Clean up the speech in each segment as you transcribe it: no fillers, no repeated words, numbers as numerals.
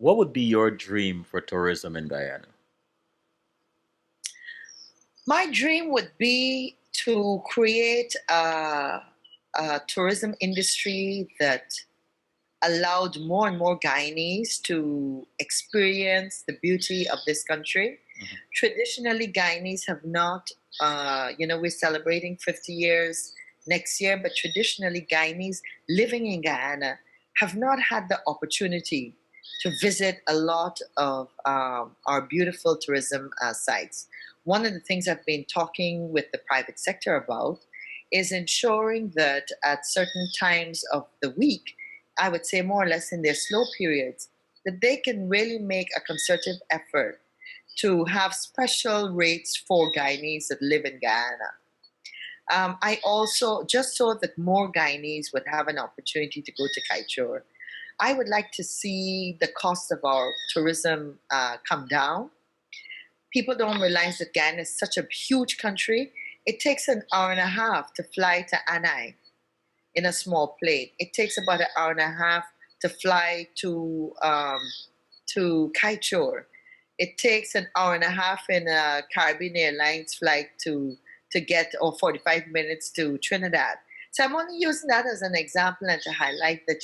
What would be your dream for tourism in Guyana? My dream would be to create a tourism industry that allowed more and more Guyanese to experience the beauty of this country. Mhm. Traditionally, Guyanese have not, we're celebrating 50 years next year, but traditionally, Guyanese living in Guyana have not had the opportunity to visit a lot of our beautiful tourism sites. One of the things I've been talking with the private sector about is ensuring that at certain times of the week, I would say more or less in their slow periods, that they can really make a concerted effort to have special rates for Guyanese that live in Guyana. I also, just so that more Guyanese would have an opportunity to go to Kaieteur, I would like to see the cost of our tourism come down. People don't realize that Guyana is such a huge country. It takes an hour and a half to fly to Anai in a small plane. It takes about an hour and a half to fly to Kaieteur. It takes an hour and a half in a Caribbean Airlines flight to get, or 45 minutes to Trinidad. So I'm only using that as an example and to highlight that,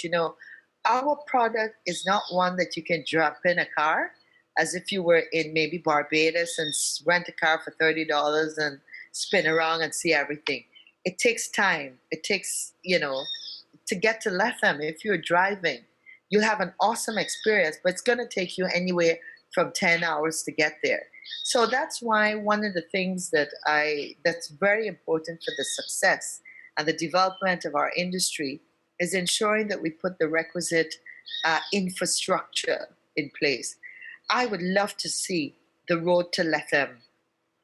our product is not one that you can drop in a car as if you were in maybe Barbados and rent a car for $30 and spin around and see everything. It takes time. It takes, to get to Lethem. If you're driving, you'll have an awesome experience, but it's going to take you anywhere from 10 hours to get there. So that's why one of the things that's very important for the success and the development of our industry is ensuring that we put the requisite infrastructure in place. I would love to see the road to Lethem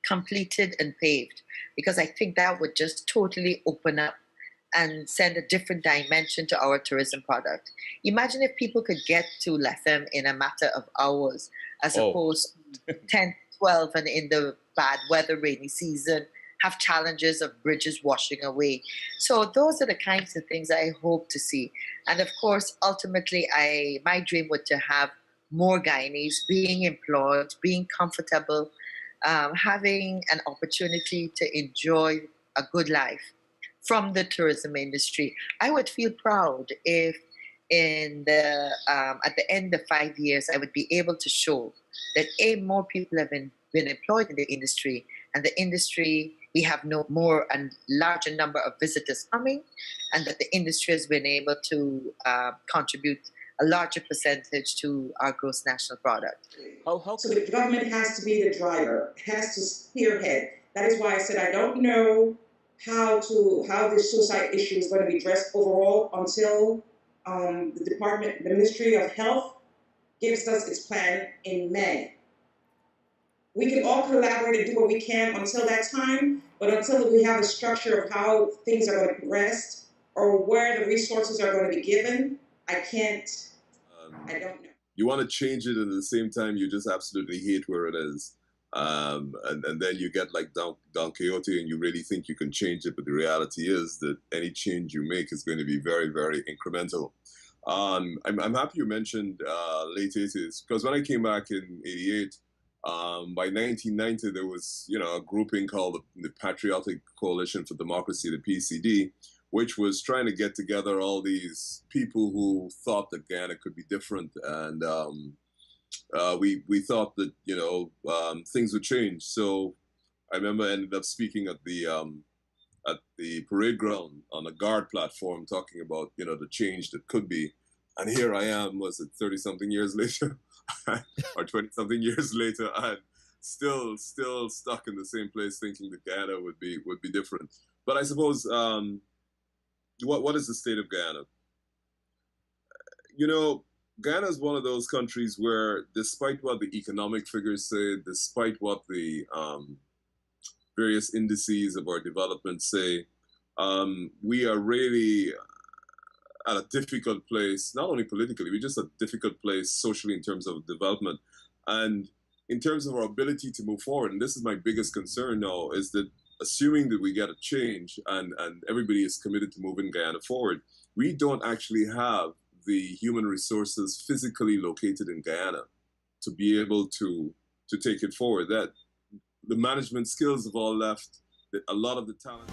completed and paved because I think that would just totally open up and send a different dimension to our tourism product. Imagine if people could get to Lethem in a matter of hours as Oh, opposed to 10, 12, and in the bad weather, rainy season, have challenges of bridges washing away. So those are the kinds of things I hope to see. And of course, ultimately, my dream would to have more Guyanese being employed, being comfortable, having an opportunity to enjoy a good life from the tourism industry. I would feel proud if in the at the end of 5 years I would be able to show that more people have been employed in the industry, and the industry we have no more and larger number of visitors coming, and that the industry has been able to contribute a larger percentage to our gross national product. how So could the government has to be the driver, has to spearhead. That is why I said I don't know how this suicide issue is going to be addressed overall until the Ministry of Health gives us its plan in May. We can all collaborate and do what we can until that time, but until we have a structure of how things are going to progress or where the resources are going to be given, I can't. I don't know. You want to change it, and at the same time, you just absolutely hate where it is. And then you get like Don Quixote, and you really think you can change it, but the reality is that any change you make is going to be very, very incremental. I'm happy you mentioned late 80s, because when I came back in 88, by 1990, there was a grouping called the Patriotic Coalition for Democracy, the PCD, which was trying to get together all these people who thought that Guyana could be different, and we thought that things would change. So I remember I ended up speaking at the parade ground on a guard platform, talking about the change that could be. And here I am, was it 30 something years later, or 20 something years later, and still stuck in the same place, thinking that Guyana would be different. But I suppose. What is the state of Guyana? Guyana is one of those countries where, despite what the economic figures say, despite what the various indices of our development say, we are really at a difficult place, not only politically, we're just a difficult place socially in terms of development. And in terms of our ability to move forward, and this is my biggest concern now, is that assuming that we get a change and everybody is committed to moving Guyana forward, we don't actually have the human resources physically located in Guyana to be able to take it forward. That the management skills have all left. A lot of the talent.